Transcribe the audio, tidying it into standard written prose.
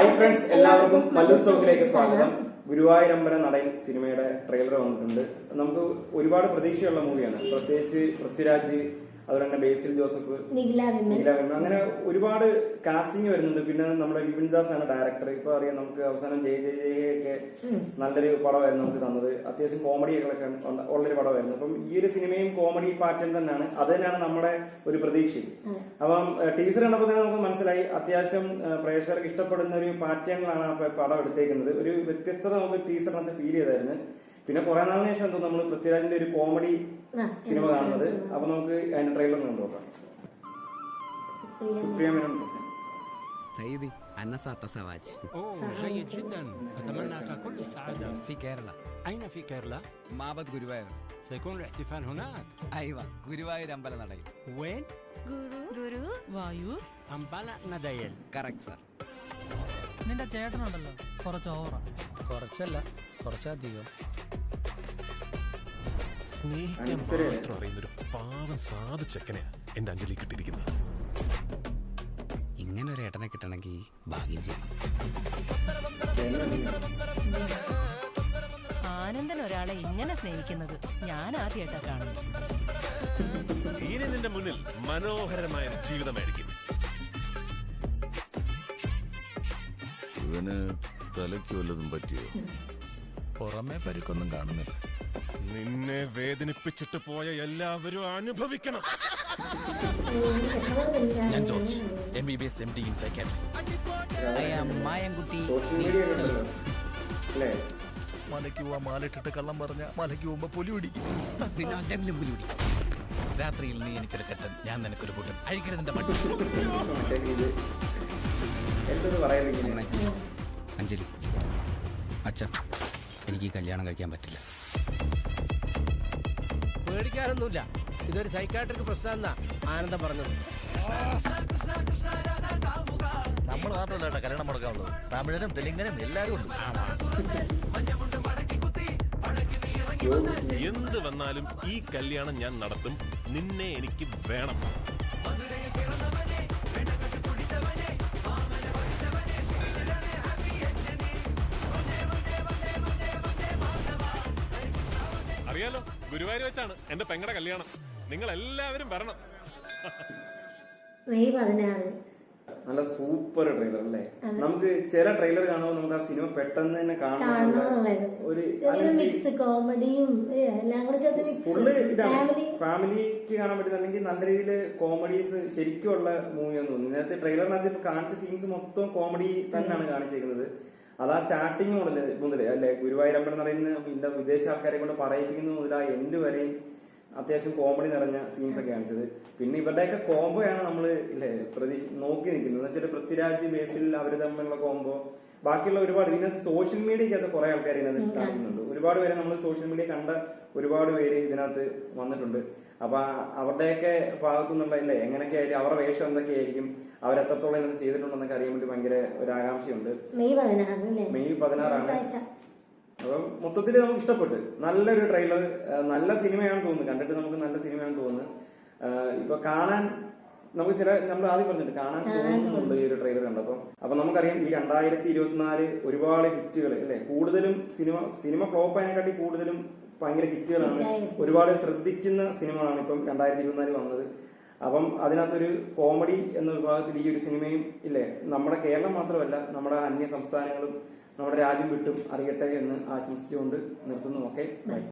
Hi friends, എല്ലാവർക്കും മല്ലൂസ് ടോക്കിലേക്ക് സ്വാഗതം. ഗുരുവായൂരമ്പല നടൻ സിനിമയുടെ ട്രെയിലർ വന്നിട്ടുണ്ട്. നമുക്ക് ഒരുപാട് പ്രതീക്ഷയുള്ള മൂവിയാണ്. പ്രത്യേകിച്ച് പൃഥ്വിരാജ്, അതുപോലെ തന്നെ ബേസിൽ ജോസഫ്, നിഖില വിമൽ, അങ്ങനെ ഒരുപാട് കാസ്റ്റിംഗ് വരുന്നുണ്ട്. പിന്നെ നമ്മുടെ വിപിൻ ദാസ് ആണ് ഡയറക്ടർ. ഇപ്പൊ അറിയാം, നമുക്ക് അവസാനം ജയ ജയ ജയൊക്കെ നല്ലൊരു പടമായിരുന്നു നമുക്ക് തന്നത്. അത്യാവശ്യം കോമഡികളൊക്കെ ഉള്ളൊരു പടമായിരുന്നു. അപ്പം ഈ ഒരു സിനിമയും കോമഡി പാറ്റേൺ തന്നെയാണ്. അത് തന്നെയാണ് നമ്മുടെ ഒരു പ്രതീക്ഷയും. അപ്പം ടീസർ കണ്ടപ്പോൾ തന്നെ നമുക്ക് മനസ്സിലായി, അത്യാവശ്യം പ്രേക്ഷകർക്ക് ഇഷ്ടപ്പെടുന്ന ഒരു പാറ്റേണിലാണ് പടം എടുത്തേക്കുന്നത്. ഒരു വ്യത്യസ്തത നമുക്ക് ടീസറിനകത്ത് ഫീൽ ചെയ്തായിരുന്നു. പിന്നെ കുറെ നാളിന് ശേഷം എന്തോ നമ്മൾ പൃഥ്വിരാജിന്റെ ഒരു കോമഡി സിനിമ കാണുന്നത്. അപ്പൊ നമുക്ക് അതിന്റെ ട്രെയിലർ കണ്ടുനോക്കാം. സുപ്രിയ മേനോൻ سيدي أنا سأتزوج. أوه جيد جدا، أتمنى لك كل السعادة. في كيرلا. أين في كيرلا؟ معبد غوريوايور. سيكون الاحتفال هناك. أيوة، غوريوايور أمبلا നടയിൽ. وين؟ ഗുരുവായൂർ അമ്പല നടയിൽ. Correct sir. നിന്റെ ചേട്ടനുണ്ടല്ലോ കുറച്ച് ഓവറാ. കുറച്ചല്ല, കുറച്ചധികം. സ്നേഹിക്കാൻ മാത്രം അറിയുന്നൊരു പാവം സാധു ചെക്കനെയാ എന്റെ അഞ്ജലി കിട്ടിയിരിക്കുന്നത്. ഇങ്ങനെ ഒരു ഏട്ടനെ കിട്ടണമെങ്കിൽ ഭാഗ്യം ചെയ്യണം. ആനന്ദൻ ഒരാളെ ഇങ്ങനെ സ്നേഹിക്കുന്നത് ഞാൻ ആദ്യമായിട്ടാ കാണുന്നത്. ഇനി നിന്റെ മുന്നിൽ മനോഹരമായ ജീവിതമായിരിക്കും. ഇവന് തലയ്ക്ക് വല്ലതും പറ്റിയോ? പുറമേ പരിക്കൊന്നും കാണുന്നില്ല. നിന്നെ വേദനിപ്പിച്ചിട്ട് പോയ എല്ലാവരും അനുഭവിക്കണം. ഞാൻ George, MBBS MD in psychiatry. Mayankutty social media അല്ലേ? മലയ്ക്ക് പോവാ മാലിട്ടിട്ട് കള്ളം പറഞ്ഞ മലയ്ക്ക് പോകുമ്പോ പുലി പിടിക്കും. പിന്നെ എന്തെങ്കിലും പുലി പിടിക്കും. രാത്രിയിൽ നീ എനിക്കൊരു കെട്ടൻ, ഞാൻ നിനക്കൊരു കൂട്ടൻ. അഴിക്കരുതിന്റെ മട്ടി. എന്തൊന്ന് പറയാൻ അഞ്ജലി, അച്ഛ, എനിക്ക് ഈ കല്യാണം കഴിക്കാൻ പറ്റില്ല. പേടിക്കാനൊന്നുമില്ല, ഇതൊരു സൈക്കാട്രിക് പ്രശ്നം ആനന്ദം പറഞ്ഞത്. നമ്മൾ മാത്രമല്ല കല്യാണം മുടക്കാനുള്ളൂ, തമിഴനും തെലുങ്കനും എല്ലാരും ഉണ്ട്. എന്ത് വന്നാലും ഈ കല്യാണം ഞാൻ നടത്തും. നിന്നെ എനിക്ക് വേണം. അറിയാലോ, ഗുരുവായൂർ വെച്ചാണ് എന്റെ പെങ്ങളുടെ കല്യാണം. നിങ്ങൾ എല്ലാവരും വരണം. മെയ് 16. നല്ല സൂപ്പർ ട്രെയിലർ അല്ലേ? നമുക്ക് ചില ട്രെയിലർ കാണുമ്പോൾ നമുക്ക് ആ സിനിമ പെട്ടെന്ന് തന്നെ മിക്സ് കോമഡിയും എല്ലാം കൂടെ ചേർത്ത് ഫുള്ള് ഇതാണ്. ഫാമിലിക്ക് കാണാൻ പറ്റുന്നുണ്ടെങ്കിൽ നല്ല രീതിയിൽ കോമഡീസ് ശരിക്കുള്ള മൂവിയാന്ന് തോന്നുന്നു. ഇതിനകത്ത് ട്രെയിലറിനകത്ത് ഇപ്പൊ കാണിച്ച സീൻസ് മൊത്തം കോമഡി തന്നെയാണ് കാണിച്ചേക്കുന്നത്. അതാ സ്റ്റാർട്ടിങ് മുതലേ അല്ലെ, ഗുരുവായൂരമ്പലം പറയുന്ന വിദേശ ആൾക്കാരെ കൊണ്ട് പറയിപ്പിക്കുന്ന മുതൽ ആ എൻഡ് വരെയും അത്യാവശ്യം കോമഡി നിറഞ്ഞ സീൻസ് ഒക്കെ കാണിച്ചത്. പിന്നെ ഇവരുടെയൊക്കെ കോംബോയാണ് നമ്മൾ ഇല്ലേ നോക്കി നിൽക്കുന്നത്. എന്ന് വെച്ചാൽ പൃഥ്വിരാജ്, ബേസിൽ അവർ തമ്മിലുള്ള കോംബോ, ബാക്കിയുള്ള ഒരുപാട്. ഇതിനകത്ത് സോഷ്യൽ മീഡിയക്കകത്ത് കുറെ ആൾക്കാർ ഇതിനകത്ത് കാണിക്കുന്നുണ്ട്. ഒരുപാട് പേര് നമ്മൾ സോഷ്യൽ മീഡിയ കണ്ട ഒരുപാട് പേര് ഇതിനകത്ത് വന്നിട്ടുണ്ട്. അപ്പൊ അവരുടെയൊക്കെ ഭാഗത്തുനിന്നുള്ള ഇല്ലേ എങ്ങനെയൊക്കെ ആയിരിക്കും, അവരുടെ വേഷം എന്തൊക്കെയായിരിക്കും, അവരെത്രത്തോളം ഇതിനകത്ത് ചെയ്തിട്ടുണ്ടെന്നൊക്കെ അറിയാൻ വേണ്ടി ഭയങ്കര ഒരു ആകാംക്ഷയുണ്ട്. മെയ് 16 അപ്പൊ മൊത്തത്തിൽ നമുക്ക് ഇഷ്ടപ്പെട്ടു. നല്ലൊരു ട്രെയിലർ, നല്ല സിനിമയാണെന്ന് തോന്നുന്നു. കണ്ടിട്ട് നമുക്ക് നല്ല സിനിമയാണെന്ന് തോന്നുന്നു. ഇപ്പൊ കാണാൻ നമുക്ക് നമ്മൾ ആദ്യം പറഞ്ഞിട്ട് കാണാൻ തോന്നുന്നുണ്ട് ഈ ഒരു ട്രെയിലർ കണ്ടപ്പം. അപ്പൊ നമുക്കറിയാം, ഈ 2024 ഒരുപാട് ഹിറ്റുകൾ അല്ലെ, കൂടുതലും സിനിമ ഫ്ലോപ്പ് ആയതിനെക്കാട്ടി കൂടുതലും ഭയങ്കര ഹിറ്റുകളാണ്, ഒരുപാട് ശ്രദ്ധിക്കുന്ന സിനിമകളാണ് ഇപ്പം 2024 വന്നത്. അപ്പം അതിനകത്തൊരു കോമഡി എന്ന വിഭാഗത്തിൽ ഈ ഒരു സിനിമയും ഇല്ലേ, നമ്മുടെ കേരളം മാത്രമല്ല നമ്മുടെ അന്യ സംസ്ഥാനങ്ങളും നമ്മുടെ രാജ്യം വിട്ടും അറിയട്ടെ എന്ന് ആശംസിച്ചുകൊണ്ട് നിർത്തുന്നു. Okay, by.